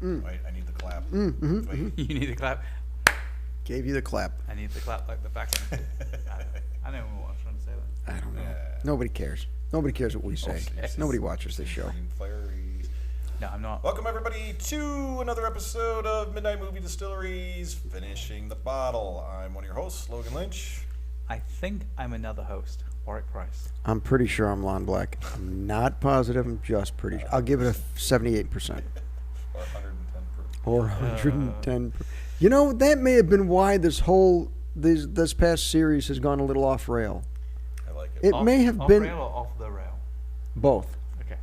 Wait, I need the clap. You need the clap. Gave you the clap. I need the clap like the back end. I don't know what I was trying to say there. I don't know. Nobody cares. Nobody cares what we say. Okay. Nobody watches this show. No, I'm not. Welcome everybody to another episode of Midnight Movie Distilleries, Finishing the Bottle. I'm one of your hosts, Logan Lynch. I think I'm another host, Warwick Price. I'm pretty sure I'm Lon Black. I'm not positive. I'm just pretty sure. I'll give it a 78%. Or 110 proof. Or 110. You know, that may have been why this past series has gone a little off rail. I like it. It may have off been rail or off the rail? both. Okay.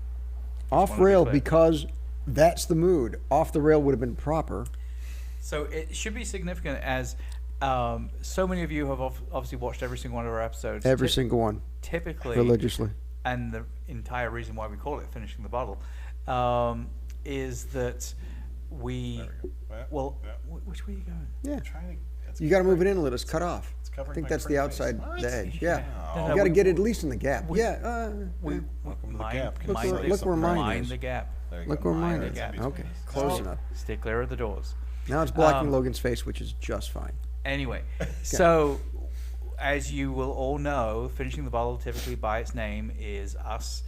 Off rail because that's the mood. Off the rail would have been proper. So it should be significant as so many of you have obviously watched every single one of our episodes. Every single one. Typically. Religiously. And the entire reason why we call it Finishing the Bottle is that we... Well, which way are you going? Yeah. You got to move it in a little. It's cut off. I think that's the outside edge. Yeah. You got to get it at least in the gap. Look where mine is. The gap. Look where mine is. Okay. Close enough. Stay clear of the doors. Now it's blocking Logan's face, which is just fine. Anyway, so as you will all know, Finishing the Bottle typically by its name is us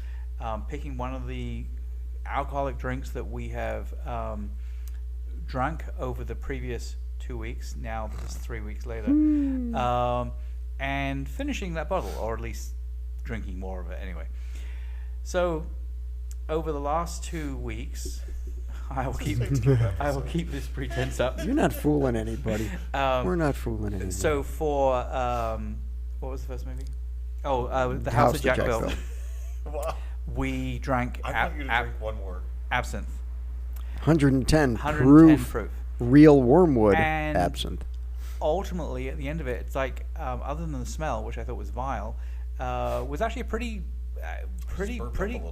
picking one of the alcoholic drinks that we have drunk over the previous 2 weeks. Now this is 3 weeks later, and finishing that bottle, or at least drinking more of it anyway. So over the last 2 weeks, I will keep this pretense up. You're not fooling anybody. We're not fooling anybody. So for what was the first movie? Oh, The House of Jack Built. Wow. We drank. I want you to drink one more. Absinthe. 110 proof. Real wormwood and absinthe. Ultimately, at the end of it, it's like other than the smell, which I thought was vile, was actually pretty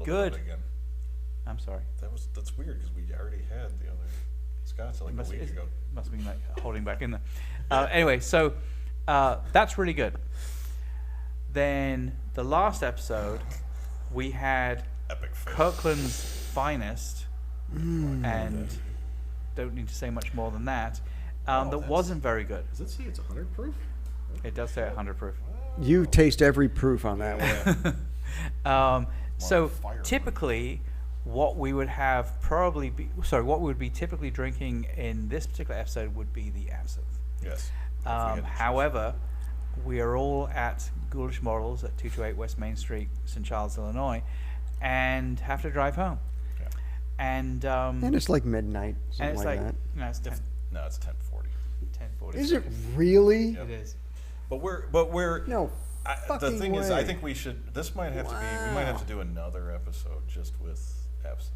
good. I'm sorry. That's weird because we already had the other Scotch like a week ago. Must have been like holding back in there. Anyway, so that's really good. Then the last episode, we had Kirkland's finest, and don't need to say much more than that. That wasn't very good. Does it say it's 100 proof? It does say 100 proof. You taste every proof on that one. So typically, what we would be typically drinking in this particular episode would be the absinthe. Yes. However, we are all at Ghoulish Models at 228 West Main Street, St. Charles, Illinois, and have to drive home. Yeah. And it's like midnight, something like that. No, it's 10. No, it's 10:40. 10:40. Is it really? Yep. It is. But we're no. The thing is, way. I think we should. This might have to be. We might have to do another episode just with absinthe.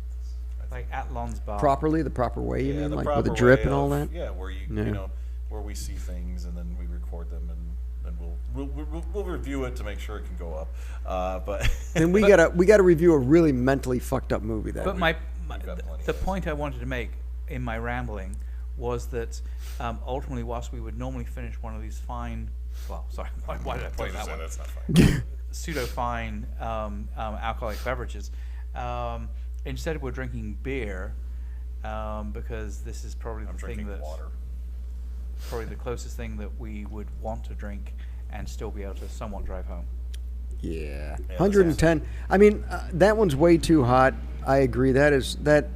Like at Lon's Bar. Properly, the proper way. You mean, the like proper with a drip way and all of- that. Yeah, where you know where we see things and then we record them and we'll review it to make sure it can go up. But then we gotta review a really mentally fucked up movie. That. But the point I wanted to make in my rambling was that ultimately, whilst we would normally finish one of these fine, well, sorry, why did I point that one? That's not fine. Pseudo fine alcoholic beverages. Instead, we're drinking beer because this is probably probably the closest thing that we would want to drink and still be able to somewhat drive home. Yeah, 110. I mean, that one's way too hot. I agree. That.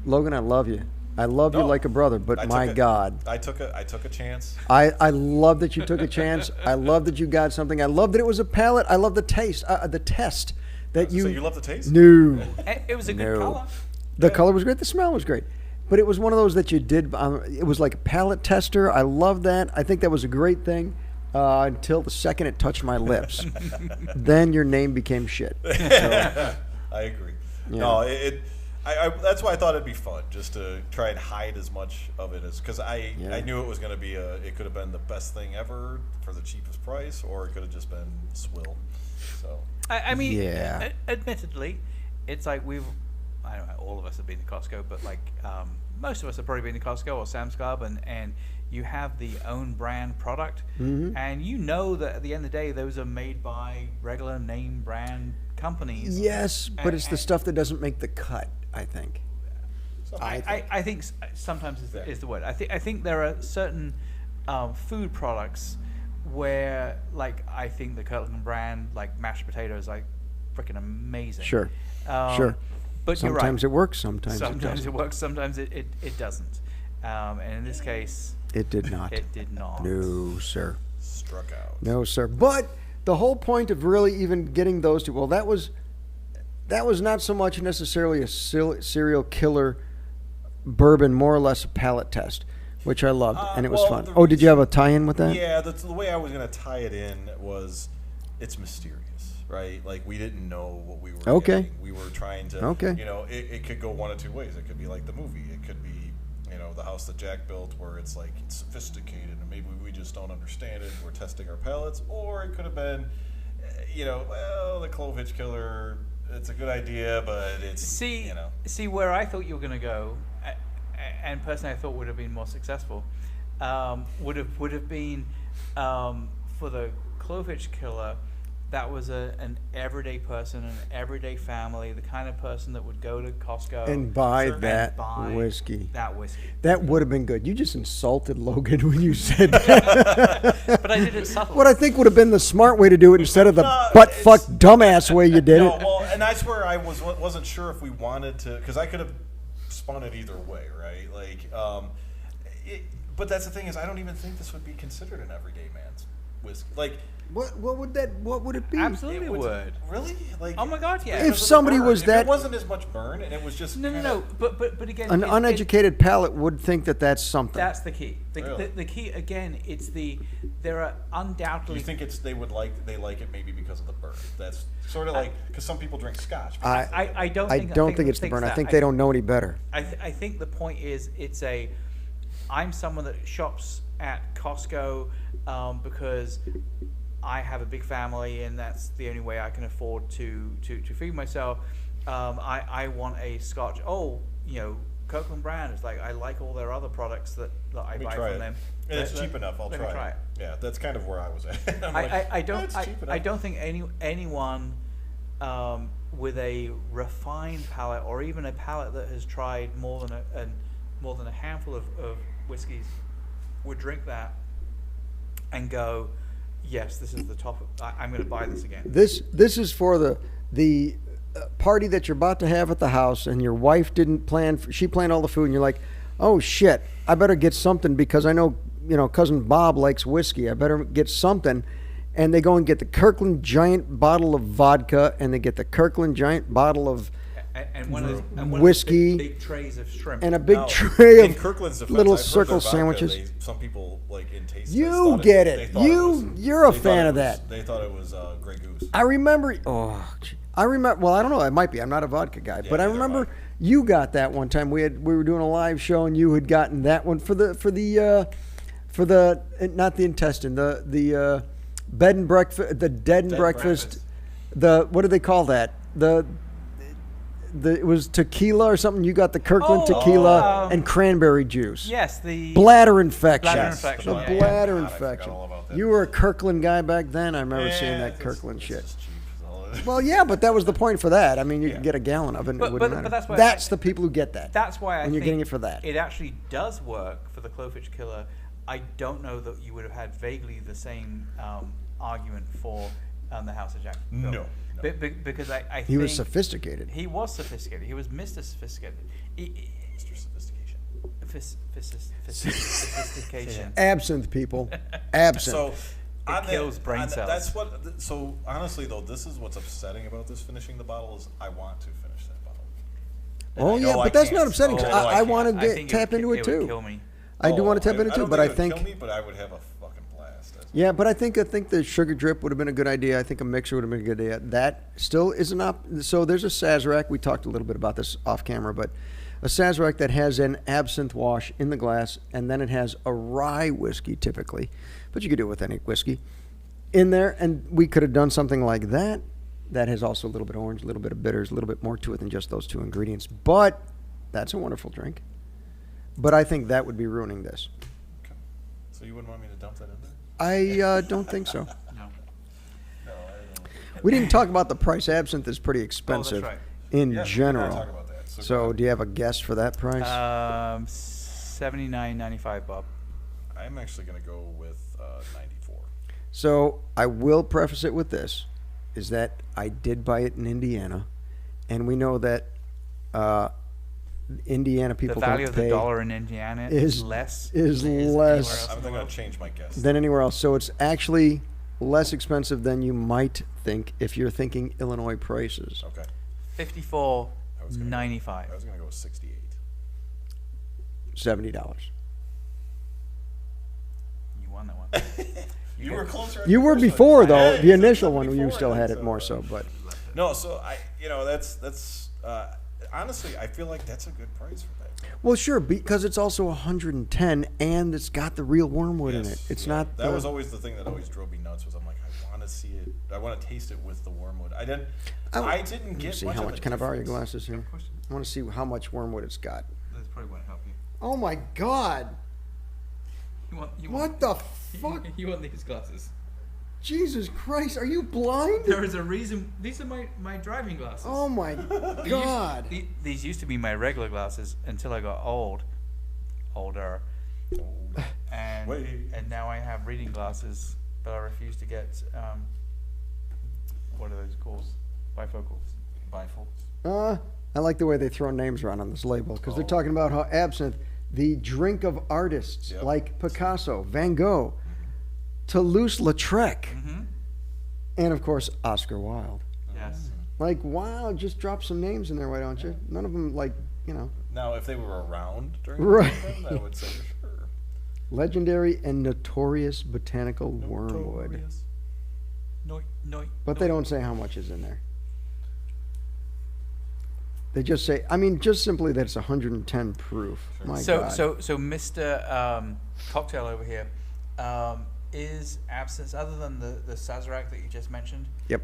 Logan, I love you. I love you like a brother, but my God. I took a chance. I love that you took a chance. I love that you got something. I love that it was a palate. I love the taste, the test. So you love the taste? No. It was a good color. The color was great. The smell was great. But it was one of those that you did. It was like a palate tester. I love that. I think that was a great thing until the second it touched my lips. Then your name became shit. So, I agree. Yeah. No, that's why I thought it'd be fun, just to try and hide as much of it as, because I knew it was going to be it could have been the best thing ever for the cheapest price, or it could have just been swill. So I mean, admittedly, it's like I don't know, all of us have been to Costco, but like most of us have probably been to Costco or Sam's Club, and you have the own brand product, and you know that at the end of the day, those are made by regular name brand companies. Yes, but it's the stuff that doesn't make the cut, I think. I think sometimes is the word. I think there are certain food products where, like, I think the Kirkland brand, like mashed potatoes, like freaking amazing. Sure. But sometimes you're it works, sometimes it works, sometimes it doesn't. And in this case, it did not. It did not. No, sir. Struck out. No, sir. But the whole point of really even getting those two, well, that was not so much necessarily a serial killer bourbon, more or less a palate test, which I loved, and it was fun. Oh, did you have a tie-in with that? Yeah, the way I was going to tie it in was it's mysterious, right? Like, we didn't know what we were getting. We were trying to, it could go one of two ways. It could be like the movie. It could be, the house that Jack built where it's like it's sophisticated and maybe we just don't understand it. We're testing our palates. Or it could have been, the Clovehitch killer, it's a good idea, but it's, See where I thought you were going to go, and personally I thought would have been more successful, would have been for the Clovehitch killer. That was an everyday person, an everyday family, the kind of person that would go to Costco and buy that whiskey. That would have been good. You just insulted Logan when you said that. But I did it subtly. What I think would have been the smart way to do it instead of the butt-fuck dumbass way you did it. Well, and that's where I wasn't sure if we wanted to, because I could have spun it either way, right? Like, but that's the thing is, I don't even think this would be considered an everyday man's whiskey. Like, what would it be? Absolutely, it would. Really? Like, oh my God, yeah. If somebody was that, it wasn't as much burn, and it was just no. But again, an uneducated palate would think that that's something. That's the key. Really? The key again. There are undoubtedly. Do you think they like it maybe because of the burn? That's sort of like because some people drink Scotch. I don't think it's the burn. I think they don't know any better. I think the point is I'm someone that shops at Costco because I have a big family, and that's the only way I can afford to feed myself. I want a Scotch. Kirkland brand. It's like I like all their other products that I buy from them. And it's cheap enough. I'll try it. Yeah, that's kind of where I was at. I don't think anyone with a refined palate, or even a palate that has tried more than a handful of whiskeys, would drink that and go, yes, this is the top. I'm going to buy this again. This is for the party that you're about to have at the house, and your wife didn't plan. She planned all the food, and you're like, oh shit, I better get something because I know cousin Bob likes whiskey. I better get something. And they go and get the Kirkland giant bottle of vodka, and they get the Kirkland giant bottle of whiskey, big trays of shrimp, and a big tray of Kirkland's defense, little circle sandwiches. Some people in taste. You get it. You're a fan of that. They thought it was Grey Goose. I remember. Well, I don't know. It might be. I'm not a vodka guy, but I remember you got that one time. We were doing a live show, and you had gotten that one for the not the intestine, the bed and breakfast, the dead and breakfast. The what do they call that? It was tequila or something. You got the Kirkland tequila and cranberry juice. Yes, the bladder infection. The bladder infection. You were a Kirkland guy back then. I remember seeing that Kirkland shit. Well, yeah, but that was the point for that. I mean, you could get a gallon of it. And it wouldn't matter. But that's the people who get that. That's why when you're getting it for that. It actually does work for the Clovehitch killer. I don't know that you would have had vaguely the same argument for the House of Jack. No. Because I think he was sophisticated. He was sophisticated. He was Mr. Sophisticated. Mr. Sophistication. Sophistication. Absinthe, people. Absinthe. So it kills brain cells. That's what. So honestly, though, this is what's upsetting about this finishing the bottle is I want to finish that bottle. Oh yeah, but that's not upsetting. I want to tap into it too. Would kill me. I do want to tap into it too, but I think. Kill me, but I would have a fucking blast. Yeah, but I think the sugar drip would have been a good idea. I think a mixer would have been a good idea. That still isn't up. So there's a Sazerac. We talked a little bit about this off camera, but a Sazerac that has an absinthe wash in the glass, and then it has a rye whiskey typically, but you could do it with any whiskey in there. And we could have done something like that. That has also a little bit of orange, a little bit of bitters, a little bit more to it than just those two ingredients. But that's a wonderful drink. But I think that would be ruining this. Okay. So you wouldn't want me to dump that in there? I don't think so. No. No, I don't. We didn't talk about the price. Absinthe is pretty expensive right. in Yes, general. We talk about that. So do you have a guess for that price? $79.95, Bob. I'm actually going to go with 94. So I will preface it with this, is that I did buy it in Indiana, and we know that Indiana people The value don't of the pay dollar in Indiana is less. is than it is less. anywhere else I'm in the going world. to change my guess. than anywhere else. So it's actually less expensive than you might think if you're thinking Illinois prices. Okay. $54.95. I was going to go with 68. $70. You won that one. You were closer. on You the were first one. before though. Yeah, The you said initial one, you 74, still had and it more so, but No, so that's honestly, I feel like that's a good price for that. well, sure, because it's also 110 and it's got the real wormwood in it. Yes, It's yeah. not. That was always the thing that always drove me nuts. Was I'm like, I want to see it. I want to taste it with the wormwood. I didn't Let get me see much how of much. a Can I borrow your difference. glasses here? course. I want to see how much wormwood it's got. That's probably won't help you. Oh my God! You What the fuck? You want these glasses? Jesus Christ! Are you blind? There is a reason. These are my driving glasses. Oh my God! These used to be my regular glasses until I got older, and Wait. and now I have reading glasses, but I refuse to get what are those called? Bifocals. I like the way they throw names around on this label because they're talking about how Absinthe, the drink of artists Yep. like Picasso, Van Gogh, Toulouse-Lautrec, and of course Oscar Wilde. Yes. Like, wow, just drop some names in there, why don't you? None of them, like, Now, if they were around during Right. the time, I would say for sure. legendary and notorious botanical wormwood. Notorious. But they don't say how much is in there. They just say, just simply that it's 110 proof. Sure. My So God. so Mr. Cocktail over here, is absinthe, other than the Sazerac that you just mentioned, Yep.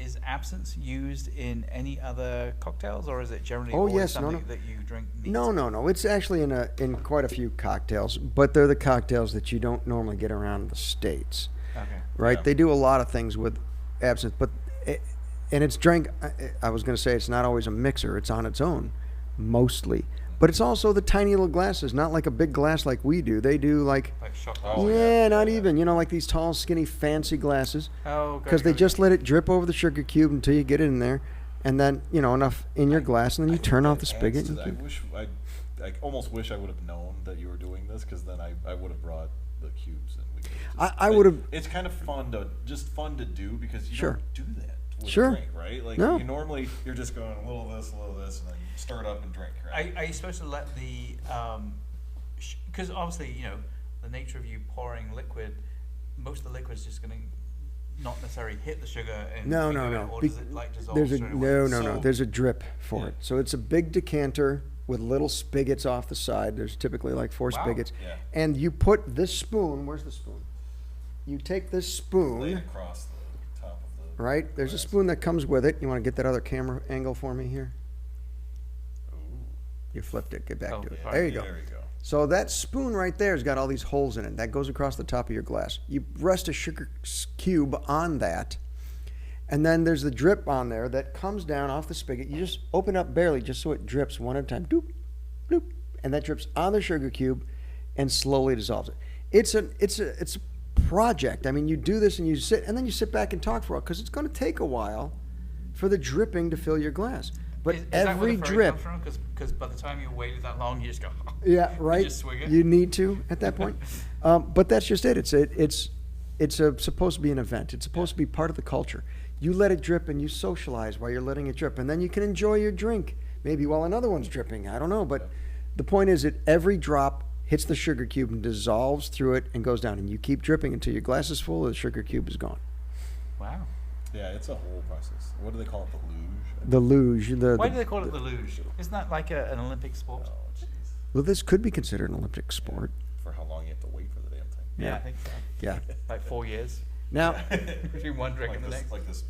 is absinthe used in any other cocktails, or is it generally Oh, always yes, no, something no. that you drink neat? No. It's actually in quite a few cocktails, but they're the cocktails that you don't normally get around in the States, Okay. right? Yeah. They do a lot of things with absinthe, and it's drank. I was going to say it's not always a mixer; it's on its own, mostly. But it's also the tiny little glasses, not like a big glass like we do. They do like, Like shot Oh, glass. yeah, yeah. not Yeah. even, like these tall, skinny, fancy glasses. Oh, Because they just let it drip over the sugar cube until you get it in there, and then enough in your glass, and then you turn off the spigot. And I I almost wish I would have known that you were doing this, because then I would have brought the cubes and we could just, I would have. It's kind of fun to do, because you Sure. don't do that with Sure. a drink, right? Like No. you're just going a little of this, and then you stir it up and drink, right? Are you supposed to let the because obviously the nature of you pouring liquid, most of the liquid's just going to not necessarily hit the sugar and No. or Be- does it like dissolve There's a straight away? no. So- There's a drip for Yeah. it. So it's a big decanter with little spigots off the side. There's typically like 4 Wow. spigots, Yeah. and you put this spoon. Where's the spoon? You take this Lay spoon, it across the top of the right? There's a glass. spoon that comes with it. You want to get that other camera angle for me here? Ooh. You flipped it. Get back Oh, to it. yeah. There you go. There you go. So that spoon right there has got all these holes in it. That goes across the top of your glass. You rest a sugar cube on that, and then there's the drip on there that comes down off the spigot. You just open up barely, just so it drips one at a time. Doop, doop, and that drips on the sugar cube, and slowly dissolves it. It's a project. I mean, you do this and you sit, and then you sit back and talk for a while, because it's going to take a while for the dripping to fill your glass. But Is that where every the furry drip. comes from? Because by the time you waited that long, you just go. Yeah, right. just swig it? You need to at that point, but that's just it. It's supposed to be an event. It's supposed to be part of the culture. You let it drip and you socialize while you're letting it drip, and then you can enjoy your drink maybe while another one's dripping. I don't know, but the point is that every drop hits the sugar cube and dissolves through it and goes down, and you keep dripping until your glass is full. The sugar cube is gone. Wow. Yeah, it's a whole process. What do they call it? The luge? The luge. Why do they call it the luge? Isn't that like an Olympic sport? Oh, jeez. Well, this could be considered an Olympic sport. For how long you have to wait for the damn thing. Yeah, I think so. Yeah. Like 4 years Now, between one drink Like and the this, next. like this.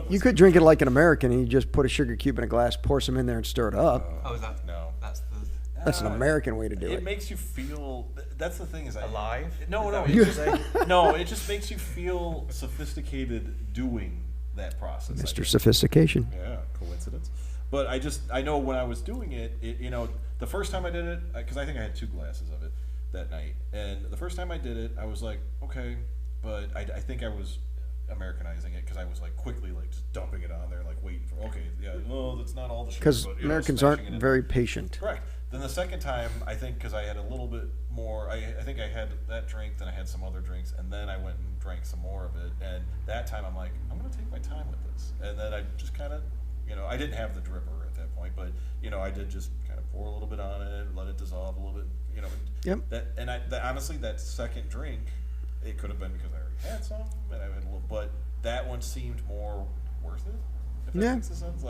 you could drink it like an American, and you just put a sugar cube in a glass, pour some in there, and stir it up. Oh, is that? No. That's the. That's an American way to do It it. makes you feel. That's the thing is Alive? No, Is no. that It what just, no, it just makes you feel sophisticated doing that process. I Mr. think. Sophistication. Yeah, coincidence. But I know when I was doing it, the first time I did it, because I think I had 2 glasses of it that night, and the first time I did it, I was like, okay, but I think I was Americanizing it because I was like quickly like just dumping it on there, like waiting for that's not all the sugar. Because Americans aren't very patient. Correct. Then the second time, I think because I had a little bit more, I think I had that drink, then I had some other drinks, and then I went and drank some more of it. And that time, I'm like, I'm going to take my time with this. And then I just kind of, I didn't have the dripper at that point, but I did just kind of pour a little bit on it, let it dissolve a little bit, Yep. Honestly, that second drink, it could have been because I already had some, and I had a little, but that one seemed more worth it. If that makes sense,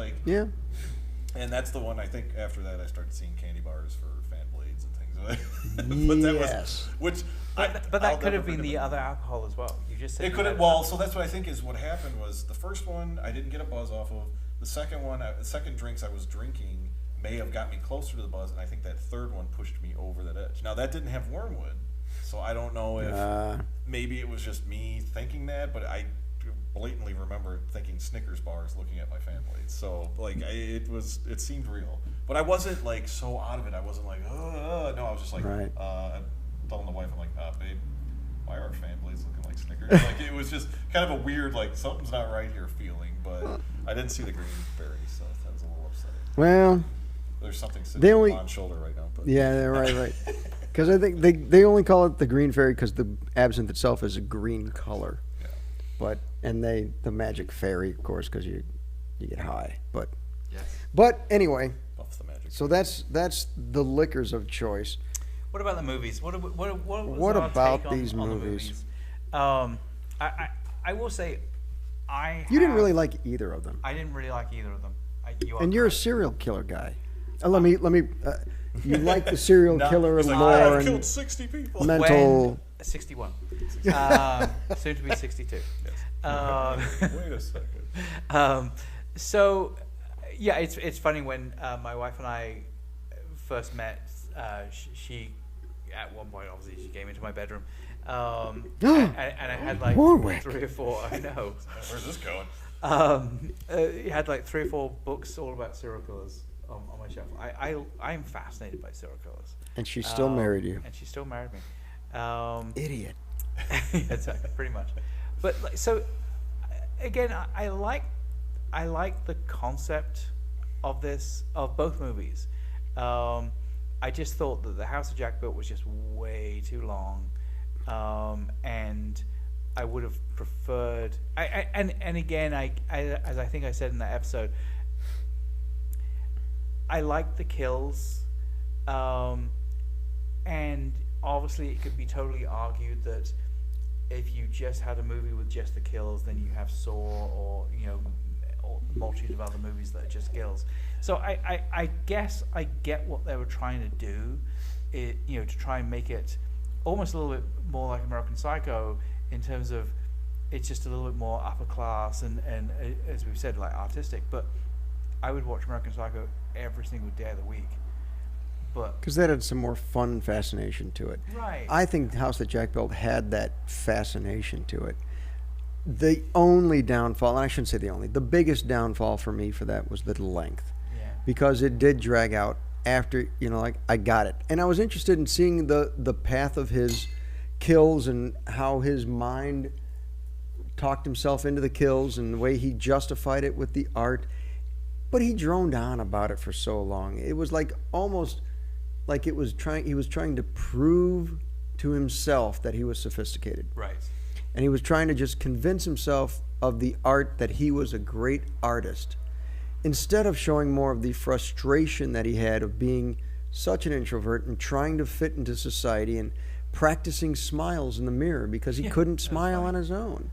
And that's the one I think after that I started seeing candy bars for fan blades and things like that. But that was but that could have been the other alcohol as well. You just said it could have. So that's what I think is what happened was the first one I didn't get a buzz off of. The second one, the second drinks I was drinking may have got me closer to the buzz, and I think that third one pushed me over that edge. Now that didn't have wormwood, so I don't know if maybe it was just me thinking that, but I blatantly remember thinking Snickers bars looking at my fan blades. So like it seemed real, but I wasn't like so out of it. I wasn't like no, I was just like I'm telling the wife, I'm like babe, why are our fan blades looking like Snickers? Like it was just kind of a weird like something's not right here feeling, but I didn't see the green berry, so that was a little upsetting. Well, there's something sitting on my shoulder right now, but right. Because I think they only call it the green fairy because the absinthe itself is a green color. But the magic fairy, of course, because you get high. But anyway, buffs the magic. So that's the liquors of choice. What about the movies? What about these movies? I will say, you didn't really like either of them. I didn't really like either of them. You're a serial killer guy. Let me. You like the serial killer and lore I've killed 60 people. Mental. 61. Soon to be 62. Yes. Wait a second. So, yeah, it's funny when my wife and I first met. She at one point obviously she came into my bedroom, and I had like Warwick. 3 or 4. I know. Where's this going? He had like 3 or 4 books all about serial killers on my shelf. I am fascinated by serial killers. And she still married you. And she still married me. Idiot. Exactly, pretty much. But so again, I like the concept of both movies. I just thought that the House of Jack built was just way too long, and I would have preferred. And again, as I think I said in that episode, I like the kills, and obviously it could be totally argued that if you just had a movie with just the kills, then you have Saw or or a multitude of other movies that are just kills. So I guess I get what they were trying to do, to try and make it almost a little bit more like American Psycho in terms of it's just a little bit more upper class and as we've said, like artistic. But I would watch American Psycho every single day of the week. Because that had some more fun and fascination to it. Right. I think the House that Jack built had that fascination to it. The only downfall, and I shouldn't say the only, the biggest downfall for me for that was the length. Yeah. Because it did drag out after, like, I got it. And I was interested in seeing the path of his kills and how his mind talked himself into the kills and the way he justified it with the art. But he droned on about it for so long. It was like almost like he was trying to prove to himself that he was sophisticated. Right. And he was trying to just convince himself of the art, that he was a great artist, instead of showing more of the frustration that he had of being such an introvert and trying to fit into society and practicing smiles in the mirror because he couldn't smile on his own.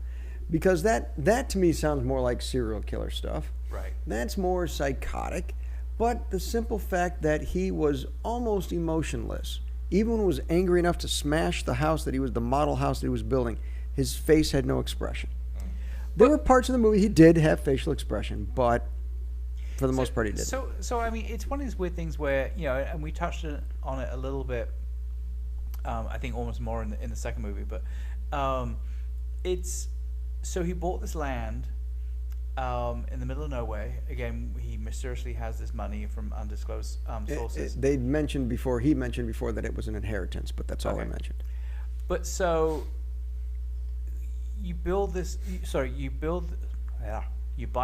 Because that to me sounds more like serial killer stuff. Right. That's more psychotic. But the simple fact that he was almost emotionless, even when he was angry enough to smash the model house that he was building, his face had no expression. There were parts of the movie he did have facial expression, but for the most part he didn't. So I mean, it's one of these weird things where, and we touched on it a little bit, I think almost more in the second movie, but so he bought this land, in the middle of nowhere. Again, he mysteriously has this money from undisclosed sources. He mentioned before that it was an inheritance, but that's all I mentioned. But so you buy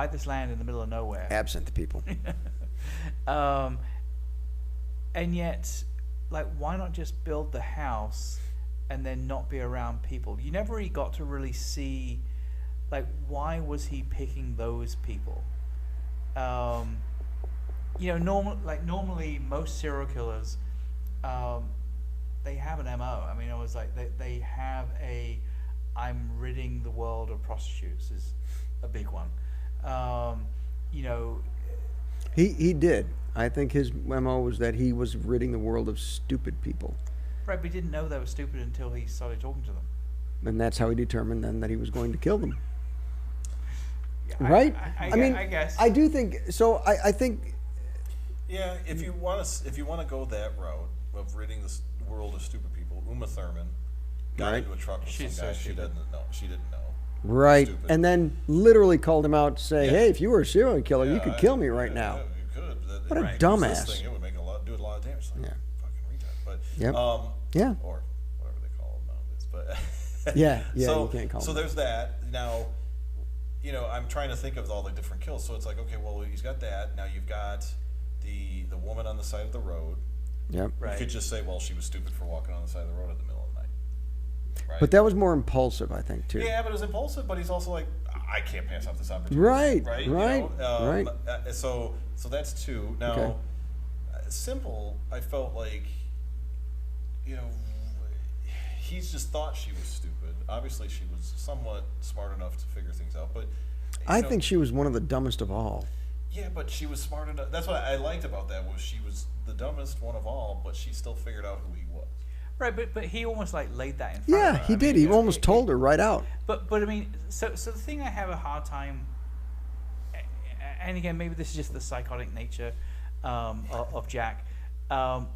this land in the middle of nowhere. Absinthe people. And yet, like, why not just build the house and then not be around people? You never really got to really see, like, why was he picking those people? Normally most serial killers, they have an MO. I mean, it was like they have I'm ridding the world of prostitutes is a big one. He did. I think his MO was that he was ridding the world of stupid people. Right, but he didn't know they were stupid until he started talking to them. And that's how he determined then that he was going to kill them. Yeah, right? I guess. I do think so. I think. Yeah, if you want to go that route of ridding the world of stupid people, Uma Thurman got into a truck with some guy she didn't know. Right, Stupid. and then literally called him out to say, "Hey, if you were a serial killer, you could kill me right now." Yeah, you could. What a dumbass! This thing, it would make do a lot of damage. Like, fucking retard. But yeah, or whatever they call them nowadays. But yeah, so, you can't call them. So there's that. Now, I'm trying to think of all the different kills. So it's like, okay, well, he's got that. Now you've got the woman on the side of the road. Yep. Right. You could just say, well, she was stupid for walking on the side of the road in the middle of the night. Right. But that was more impulsive, I think, too. Yeah, but it was impulsive. But he's also like, I can't pass up this opportunity. Right. Right. So that's two. Now, Simple, I felt like, he's just thought she was stupid. Obviously, she was somewhat smart enough to figure things out. But I think she was one of the dumbest of all. Yeah, but she was smart enough. That's what I liked about that, was she was the dumbest one of all, but she still figured out who he was. Right, but he almost like laid that in front of her. Yeah, he did. He almost told her right out. But I mean, so the thing I have a hard time, and again, maybe this is just the psychotic nature of Jack, but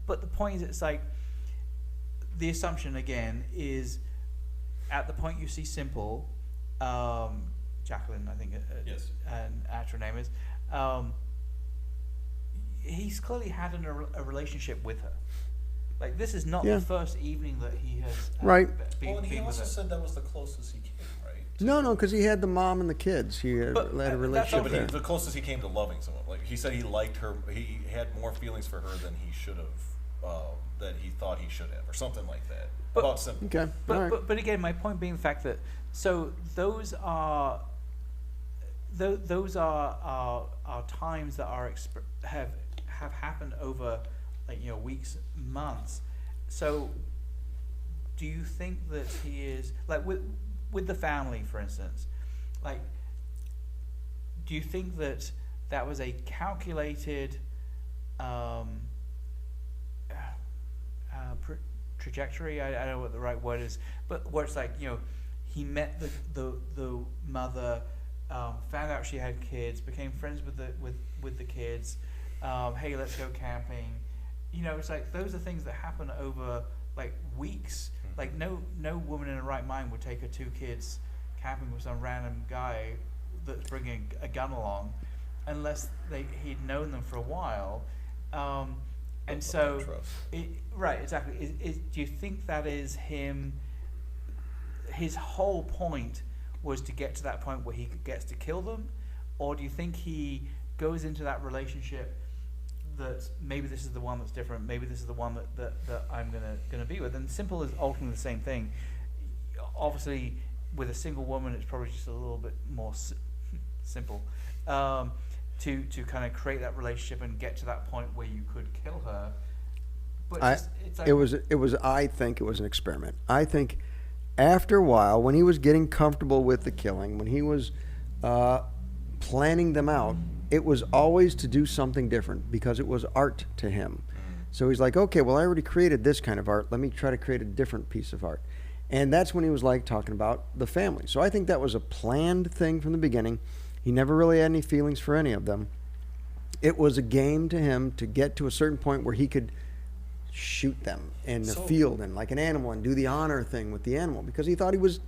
the point is, it's like the assumption again is at the point you see Simple, Jacqueline, I think, yes, an actual name is. He's clearly had a relationship with her. Like, this is not the first evening that he has been and he also said that was the closest he came, right? No, because he had the mom and the kids. He had a relationship there. The closest he came to loving someone. Like, he said he liked her. He had more feelings for her than he should have, that he thought he should have, or something like that. About Simple. Okay. But again, my point being the fact that, so those are times that have happened over, like, weeks, months. So do you think that he is, like, with the family, for instance, like, do you think that was a calculated trajectory? I don't know what the right word is, but where it's like, he met the mother, found out she had kids, became friends with the kids. Hey, let's go camping. It's like those are things that happen over like weeks. Like no woman in her right mind would take her 2 kids camping with some random guy that's bringing a gun along, unless he'd known them for a while. And so, right, exactly. Do you think that is him? His whole point was to get to that point where he gets to kill them, or do you think he goes into that relationship that maybe this is the one that's different, maybe this is the one that I'm gonna be with? And Simple is ultimately the same thing. Obviously, with a single woman, it's probably just a little bit more simple to kind of create that relationship and get to that point where you could kill her. But I think it was an experiment. I think after a while, when he was getting comfortable with the killing, when he was planning them out, it was always to do something different because it was art to him. So he's like, okay, well, I already created this kind of art. Let me try to create a different piece of art. And that's when he was like talking about the family. So I think that was a planned thing from the beginning. He never really had any feelings for any of them. It was a game to him to get to a certain point where he could shoot them in the field and like an animal and do the honor thing with the animal because he thought he was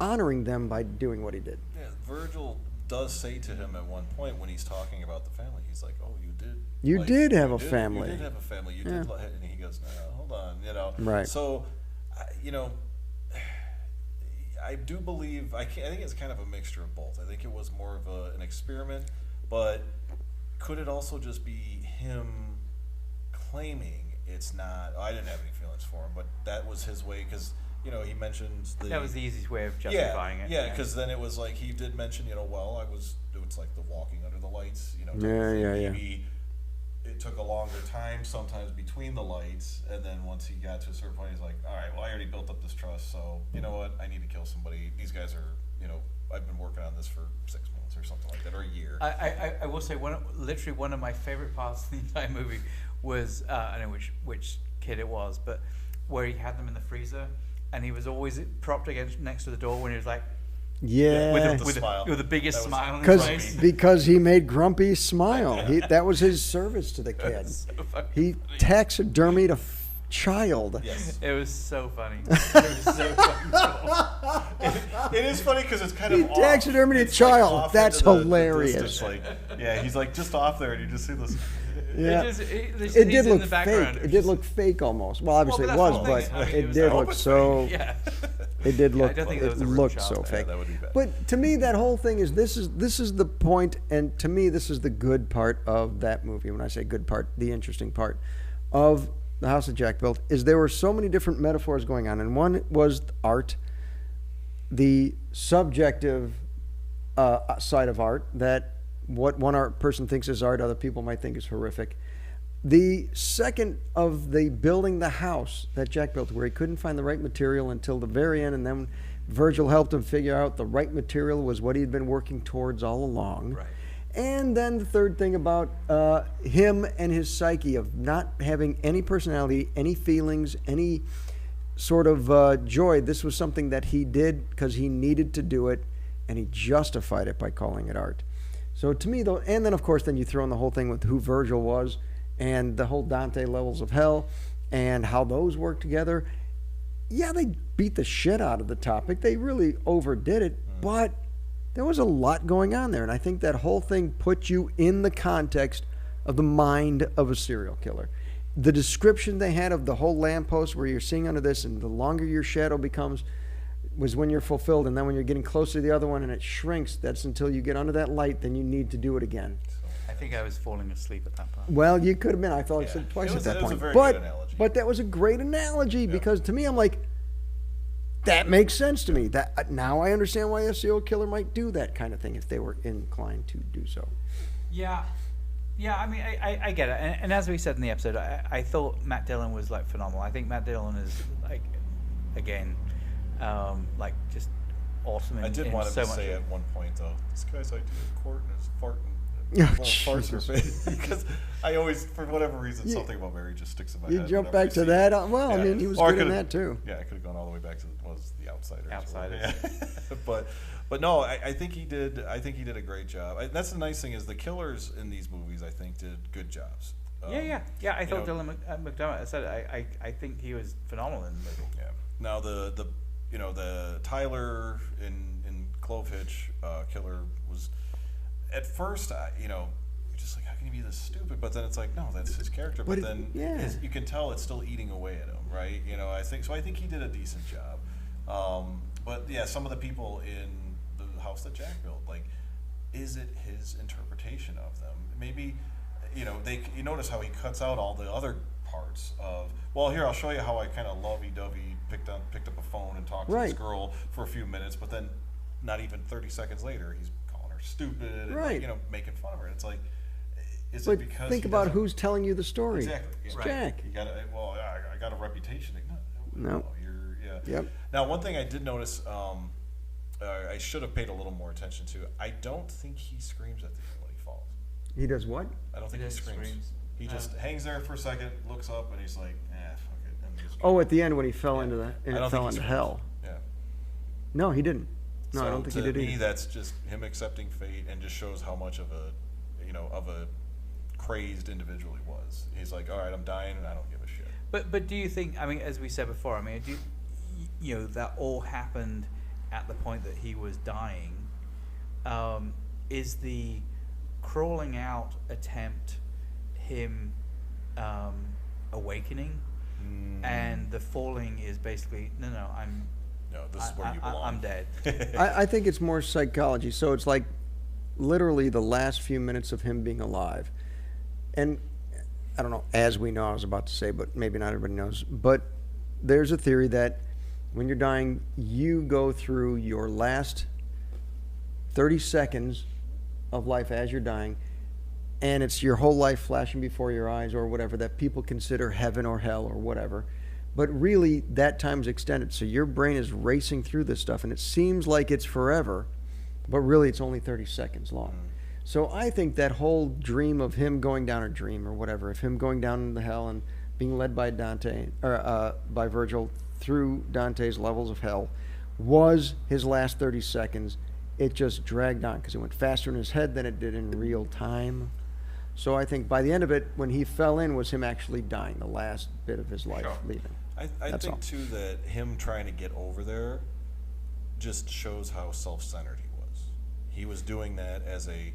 honoring them by doing what he did. Yeah, Virgil does say to him at one point when he's talking about the family, he's like, "Oh, you did. You did have a family. You did have a family. You did." And he goes, "No, hold on, Right. So, I do believe I think it's kind of a mixture of both. I think it was more of an experiment, but could it also just be him claiming it's not? I didn't have any feelings for him, but that was his way because he mentioned that was the easiest way of justifying it. Yeah, because then it was like he did mention, well, it's like the walking under the lights, Maybe it took a longer time sometimes between the lights, and then once he got to a certain point, he's like, all right, well, I already built up this trust, so you know what, I need to kill somebody. These guys are, I've been working on this for 6 months or something like that, or a year. I will say literally one of my favorite parts of the entire movie was I don't know which kid it was, but where he had them in the freezer, and he was always propped next to the door when he was like, with the biggest smile on his face. Because he made Grumpy smile. That was his service to the kid. So he taxidermied a child. Yes. It was so funny. It is funny because it's kind of off. He taxidermied a child. Like That's hilarious. He's like just off there, and you just see this. Yeah. It did look fake. It did look fake almost. Well, obviously it was, but it did look so. Yeah. It did look. I don't think it looked so fake. That would be bad. But to me, that whole thing is this is the point, and to me, this is the good part of that movie. When I say good part, the interesting part of the house that Jack built is there were so many different metaphors going on, and one was art, the subjective side of art, that what one art person thinks is art, other people might think is horrific. The second of the building the house that Jack built, where he couldn't find the right material until the very end, and then Virgil helped him figure out the right material was what he'd been working towards all along. Right. And then the third thing about him and his psyche of not having any personality, any feelings, any sort of joy. This was something that he did because he needed to do it, and he justified it by calling it art. So to me, though, and then of course, then you throw in the whole thing with who Virgil was, and the whole Dante levels of hell, and how those work together. Yeah, they beat the shit out of the topic. They really overdid it, but there was a lot going on there, and I think that whole thing put you in the context of the mind of a serial killer. The description they had of the whole lamppost where you're seeing under this, and the longer your shadow becomes, was when you're fulfilled, and then when you're getting closer to the other one and it shrinks, that's until you get under that light, then you need to do it again. I think I was falling asleep at that point. Well, you could have been. I felt like I said twice at that point. It was a very good analogy. But that was a great analogy because to me, I'm like, that makes sense to me. That now I understand why a serial killer might do that kind of thing if they were inclined to do so. Yeah. I mean, I get it. And as we said in the episode, I thought Matt Dillon was like phenomenal. I think Matt Dillon is like, again, like just awesome. I did want him to say at one point though, this guy's like in court and is farting. Because I always, for whatever reason, something about Mary just sticks in my head. You jump back to that? Well, I mean, he was good in that too. Yeah, I could have gone all the way back to the Outsiders. Outsiders. Yeah. but no, I think he did. I think he did a great job. That's the nice thing is the killers in these movies, I think, did good jobs. Yeah. I thought Dylan McDermott. I said I think he was phenomenal in the movie. Yeah. Now the Tyler in Clovehitch killer was. At first, you're just like, how can he be this stupid? But then it's like, no, that's his character. But then you can tell it's still eating away at him, right? I think he did a decent job. But yeah, some of the people in the house that Jack built, like, is it his interpretation of them? Maybe, you notice how he cuts out all the other parts of. Well, here I'll show you how I kind of lovey-dovey picked up a phone and talked to this girl for a few minutes, but then not even 30 seconds later, he's stupid and making fun of her. It's like, is it because think about who's telling you the story? Exactly. Yeah. It's right. Jack. I got a reputation. No. Yep. Now, one thing I did notice, I should have paid a little more attention to. I don't think he screams at the end when he falls. He does what? I don't think he screams. He just hangs there for a second, looks up, and he's like, fuck it. And just at the end when he fell into hell. Yeah. No, he didn't. No, so I don't think he did to me, either. that's just him accepting fate, and just shows how much of a crazed individual he was. He's like, all right, I'm dying, and I don't give a shit. But do you think? I mean, as we said before, I mean, that all happened at the point that he was dying. is the crawling out attempt him awakening, and the falling is basically this is where you belong. I'm dead. I think it's more psychology. So it's like literally the last few minutes of him being alive. And I don't know, as we know, I was about to say, but maybe not everybody knows. But there's a theory that when you're dying, you go through your last 30 seconds of life as you're dying, and it's your whole life flashing before your eyes or whatever that people consider heaven or hell or whatever. But really, that time's extended. So your brain is racing through this stuff, and it seems like it's forever, but really it's only 30 seconds long. So I think that whole dream of him going down, or dream or whatever, of him going down into hell and being led by Dante, or by Virgil through Dante's levels of hell, was his last 30 seconds. It just dragged on because it went faster in his head than it did in real time. So I think by the end of it, when he fell in, was him actually dying, the last bit of his life leaving. I think, too, that him trying to get over there just shows how self-centered he was. He was doing that as a,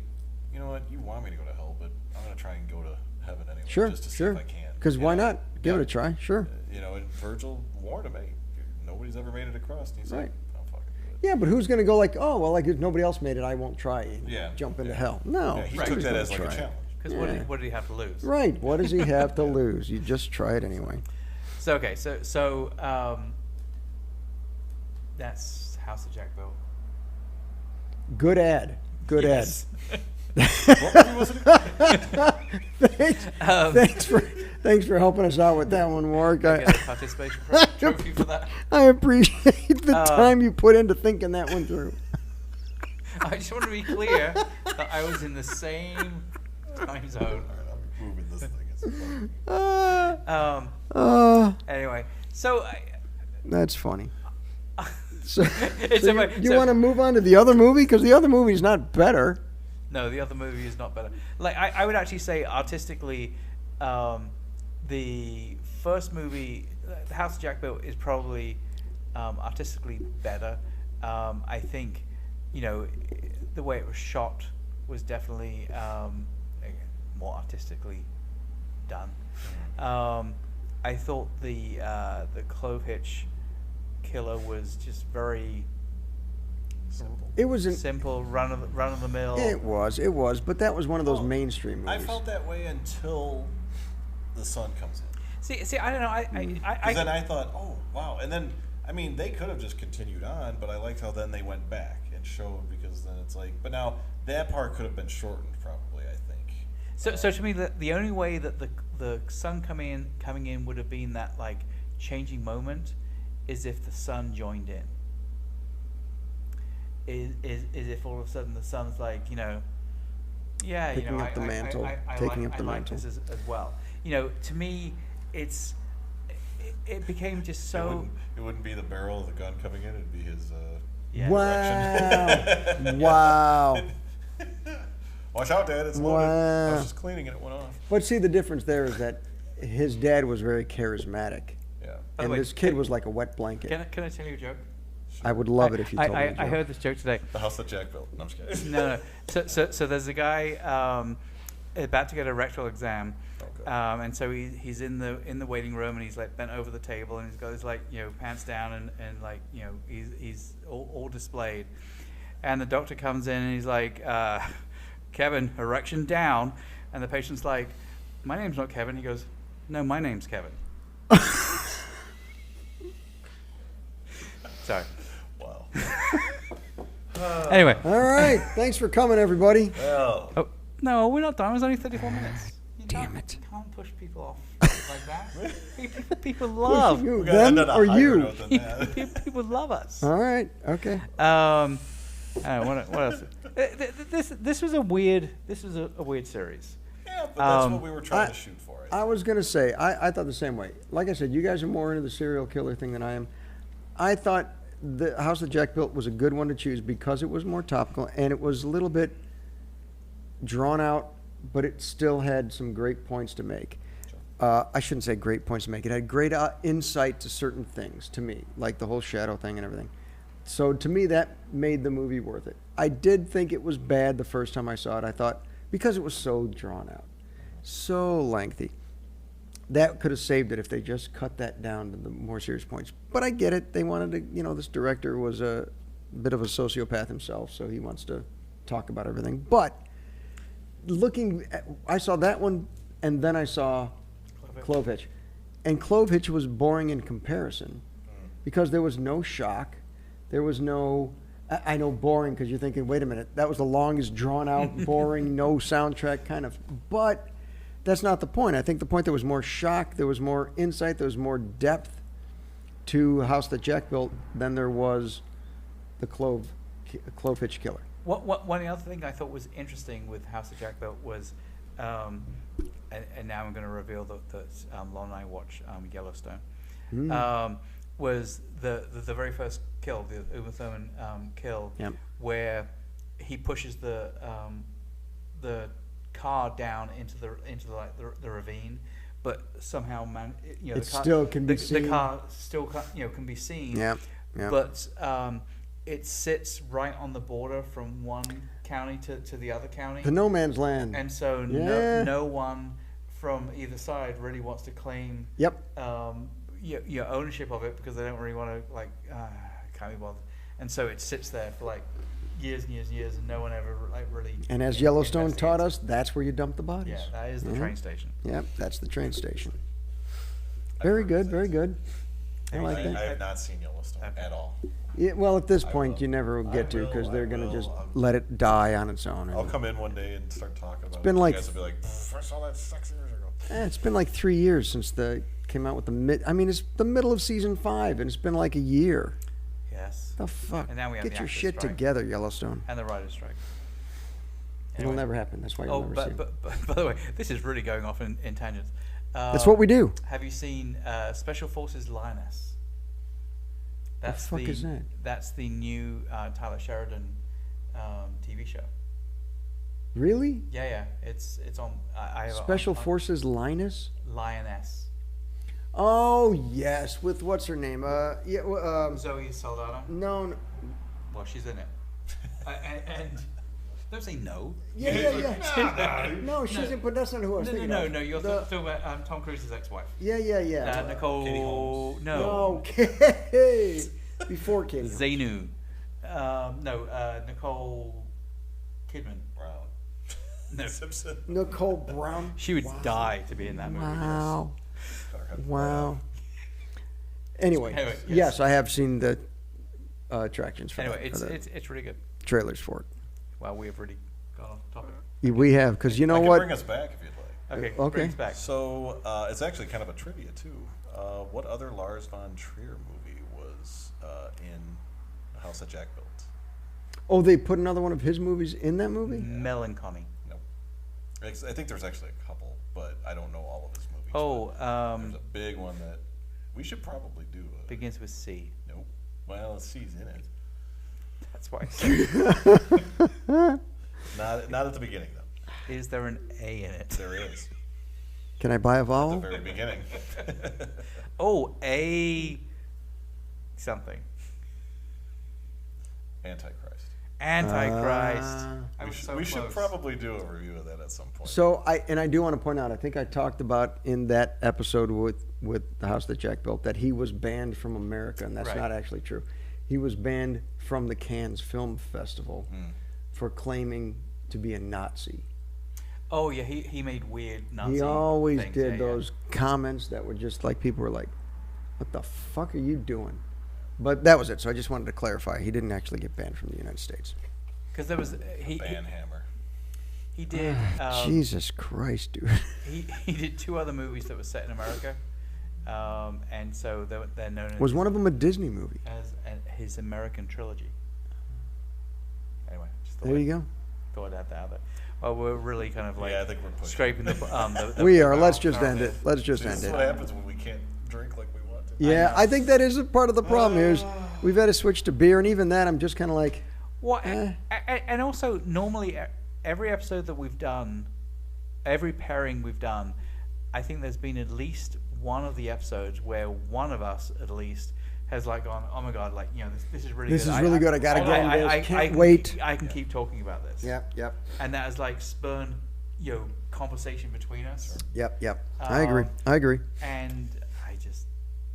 you know what, you want me to go to hell, but I'm going to try and go to heaven anyway, just to see if I can. Because why not? Give it a try, sure. And Virgil warned him, hey, nobody's ever made it across. And he's like, I'll fucking do it. Yeah, but who's going to go like, oh, well, like if nobody else made it, I won't try and jump into hell. No. Yeah, he took that as like a challenge. Because what did he have to lose? Right. What does he have to lose? You just try it anyway. So that's House of Jack Bill. Good ad. Good ad. What movie was it? Thanks for helping us out with that one, Warwick. I get a participation trophy for that. I appreciate the time you put into thinking that one through. I just want to be clear that I was in the same time zone. All right, I'm moving this thing. It's funny. Anyway, so that's funny. You want to move on to the other movie? Because the other movie's not better. No, the other movie is not better. Like I would actually say artistically, the first movie, The House of Jack Bill, is probably artistically better. I think, the way it was shot was definitely more artistically done. I thought the Clovehitch killer was just very simple. It was simple, run of the mill. It was, but that was one of those mainstream movies. I felt that way until the sun comes in. See, I don't know. I then I thought, oh wow, and then they could have just continued on, but I liked how then they went back and showed, because then it's like, but now that part could have been shortened probably, I think. So to me, the only way that the sun coming in would have been that like changing moment is if the sun joined in. Is if all of a sudden the sun's like, taking up the mantle, I like this as well. To me, it became just so. It wouldn't be the barrel of the gun coming in; it'd be his. Wow! Wow! Watch out, Dad! It's loaded. I was just cleaning it; it went off. But see, the difference there is that his dad was very charismatic. Yeah. And this kid was like a wet blanket. Can I tell you a joke? Sure. I would love it if you told me a joke. I heard this joke today. The house that Jack built. No, I'm just kidding. No. So there's a guy about to get a rectal exam, and so he's in the waiting room, and he's like bent over the table, and he's got his like pants down, and like he's all displayed, and the doctor comes in and he's like, Kevin, erection down, and the patient's like, my name's not Kevin. He goes, no, my name's Kevin. Sorry. Wow. Anyway. All right. Thanks for coming, everybody. Well. Oh, no, we're not done. It was only 34 minutes. Damn it. You can't push people off like that. People love. You, them or you? People love us. All right. Okay. What else? This was a weird series. Yeah, but that's what we were trying to shoot for. I was going to say, I thought the same way. Like I said, you guys are more into the serial killer thing than I am. I thought the House that Jack Built was a good one to choose because it was more topical and it was a little bit drawn out, but it still had some great points to make. Sure. I shouldn't say great points to make. It had great insight to certain things to me, like the whole shadow thing and everything. So to me, that made the movie worth it. I did think it was bad the first time I saw it. I thought, because it was so drawn out, so lengthy, that could have saved it if they just cut that down to the more serious points. But I get it. They wanted to, this director was a bit of a sociopath himself, so he wants to talk about everything. But I saw that one, and then I saw Clovehitch. And Clovehitch was boring in comparison because there was no shock. There was no, I know boring because you're thinking, wait a minute, that was the longest drawn out, boring, no soundtrack kind of, but that's not the point. I think the point, there was more shock, there was more insight, there was more depth to House That Jack Built than there was the Clovehitch Killer. One other thing I thought was interesting with House That Jack Built was, and now I'm going to reveal that Lon and I watch Yellowstone. Was the very first kill, the Uma Thurman kill, yep. where he pushes the car down into the ravine, but somehow still can be seen. The car still can be seen. Yeah. But it sits right on the border from one county to the other county. The no man's land. And so no one from either side really wants to claim. Yep. Your ownership of it, because they don't really want to can't be bothered, and so it sits there for years and years and years, and no one ever really. And as Yellowstone taught us, that's where you dump the bodies. Yeah, that is the train station. Yep, that's the train station. Very good, very good. I like that. I have not seen Yellowstone at all. Yeah, well, at this point, you never will get to, because they're going to just let it die on its own. I'll come in one day and start talking about it. Been like, you guys will be like, I saw that 6 years ago. It's been like 3 years since came out with it's the middle of season 5, and it's been like a year. Yes. The fuck? And now we have Get the your actors shit strike. together, Yellowstone. And the writers' strike. It'll never happen. That's why you'll never see it. But by the way, this is really going off in tangents. That's what we do. Have you seen Special Forces Lioness? What the fuck is that? That's the new Tyler Sheridan TV show. Really? Yeah. It's on. Special Forces Lioness. Oh yes, with what's her name? Zoe Saldana. No. Well, she's in it. And don't say no. Yeah. No, she's in. But that's not who I was thinking of. No. You're talking about Tom Cruise's ex-wife. Yeah. Nicole. Katie Holmes. No. Okay. Before Katie. Zainu. Nicole Kidman. Brown. No. Simpson. Nicole Brown. She would die to be in that movie. Wow. Anyway, yes, I have seen the attractions for Anyway, that. it's really good. Trailers for it. Well, we have really gone off topic. We have, because you know I can what? bring us back if you'd like. Okay. Bring us back. So it's actually kind of a trivia too. What other Lars von Trier movie was in House That Jack Built? Oh, they put another one of his movies in that movie? Melancholy. No. I think there's actually a couple, but I don't know all of his movies. Oh, there's a big one that we should probably do. Begins with C. Nope. Well, C's in it. That's why I said Not at the beginning, though. Is there an A in it? There is. Can I buy a At the vowel? very beginning. Oh, A something. Antichrist. We should probably do a review of that at some point. So I do want to point out, I think I talked about in that episode with the House That Jack Built that he was banned from America, and that's Right. not actually true. He was banned from the Cannes Film Festival for claiming to be a Nazi. Oh yeah, he made weird Nazi. He always things. did Yeah. those comments that were just like, people were like, "What the fuck are you doing?" But that was it. So I just wanted to clarify, he didn't actually get banned from the United States. Because there was Ban hammer. he did. Jesus Christ, dude. He did 2 other movies that were set in America, and so they're known Was one of them a Disney movie? as his American trilogy. Anyway, just There you go. thought I'd add that out there. Well, we're really kind of like Yeah, I think we're pushing. scraping the We are. Let's the just barrel end bit. it. Let's just This end is it. what happens when we can't drink like we want to. Yeah, I think that is a part of the problem here is we've had to switch to beer, and even that I'm just kind of like, Well, and also normally every episode that we've done, every pairing we've done, I think there's been at least one of the episodes where one of us at least has like gone, oh my god, like this is really This good. is really good. I gotta go on this. Can't wait. I can keep talking about this. Yep. And that has like spurned conversation between us. Yep. I agree. And I just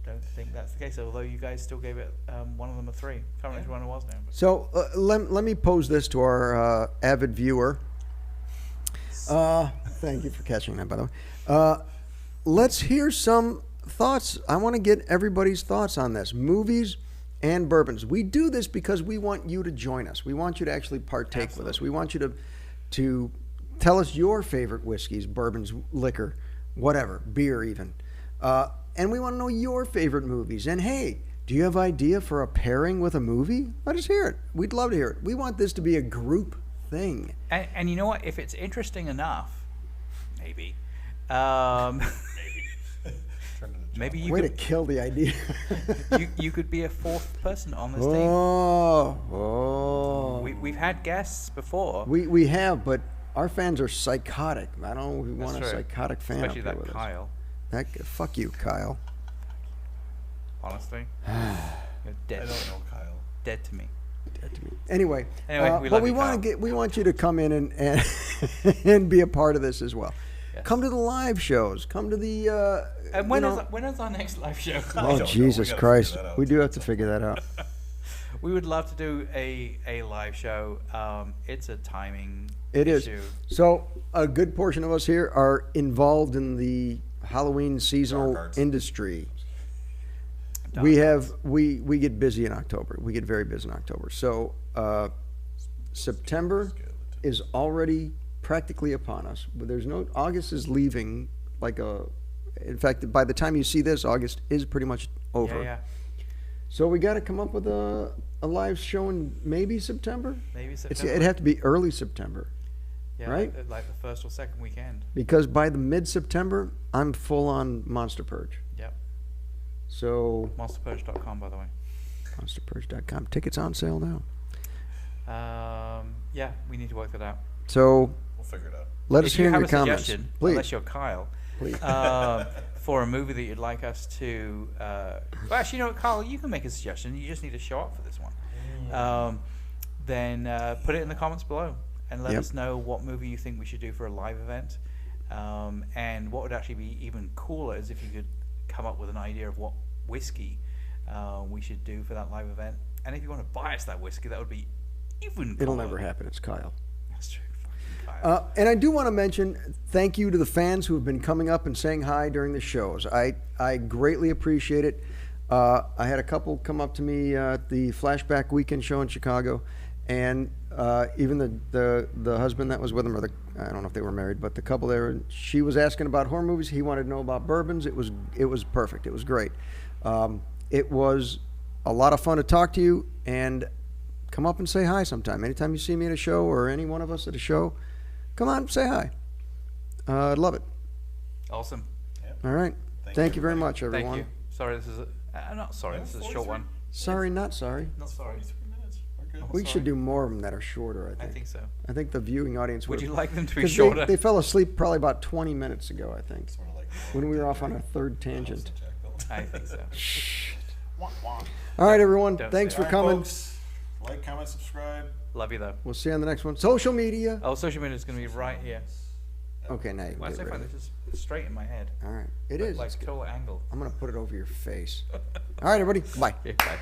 don't think that's the case. Although you guys still gave it one of them a 3. Can't remember which one it was now. But. So let me pose this to our avid viewer. Thank you for catching that, by the way. Let's hear some thoughts. I want to get everybody's thoughts on this. Movies and bourbons. We do this because we want you to join us. We want you to actually partake with us. We want you to tell us your favorite whiskeys, bourbons, liquor, whatever, beer even. And we want to know your favorite movies. And hey, do you have idea for a pairing with a movie? Let us hear it. We'd love to hear it. We want this to be a group thing. And you know what? If it's interesting enough, maybe. Maybe you Way could, to kill the idea. you could be a 4th person on this team. We've had guests before. We have, but our fans are psychotic. I don't want a psychotic fan Especially up here that with Kyle. us. Fuck you, Kyle. Honestly, you're dead. I don't know Kyle. Dead to me. Anyway, but we want you to come in and be a part of this as well. Yes. Come to the live shows. Come to the. And when is our next live show? Oh Jesus Christ! We do have to figure that out. We would love to do a live show. It's a timing issue. Is. So a good portion of us here are involved in the Halloween seasonal industry. We get busy in October. We get very busy in October. So September is already practically upon us. But August is leaving in fact, by the time you see this, August is pretty much over. Yeah. So we got to come up with a live show in maybe September. It'd have to be early September. Yeah, right? like the first or second weekend. Because by the mid-September, I'm full on Monster Purge. Yep. So monsterpurge.com, by the way. Monsterpurge.com. Tickets on sale now. Yeah, we need to work that out. So we'll figure it out. Let us hear your comments, please. Unless you're Kyle, please. For a movie that you'd like us to. Well, actually, you know what, Kyle, you can make a suggestion. You just need to show up for this one. Then put it in the comments below and let us know what movie you think we should do for a live event. And what would actually be even cooler is if you could come up with an idea of what whiskey we should do for that live event. And if you want to buy us that whiskey, that would be even cooler. It'll never happen. It's Kyle. That's true. And I do want to mention thank you to the fans who have been coming up and saying hi during the shows. I greatly appreciate it. I had a couple come up to me at the Flashback Weekend show in Chicago, and even the husband that was with them, or I don't know if they were married, but the couple there, she was asking about horror movies. He wanted to know about bourbons. It was perfect. It was great. It was a lot of fun to talk to you, and come up and say hi sometime. Anytime you see me at a show or any one of us at a show, come on, say hi. I'd love it. Awesome. Yep. All right. Thank you very much, everyone. Thank you. Sorry, this is not sorry. This is a short one. Sorry, not sorry. Not sorry. 3 minutes. We're good. We should do more of them that are shorter, I think. I think so. I think the viewing audience would. You like them to be shorter? They fell asleep probably about 20 minutes ago, I think, Sort of like when we were off on our third tangent. I think so. All right, everyone. Don't Thanks say for coming. Folks, like, comment, subscribe. Love you, though. We'll see you on the next one. Social media. Oh, social media is going to be right here. Okay, now you can Why is get it rid fine? of it. This is straight in my head. All right. It is. Like total angle. I'm going to put it over your face. All right, everybody. Bye. Okay, bye.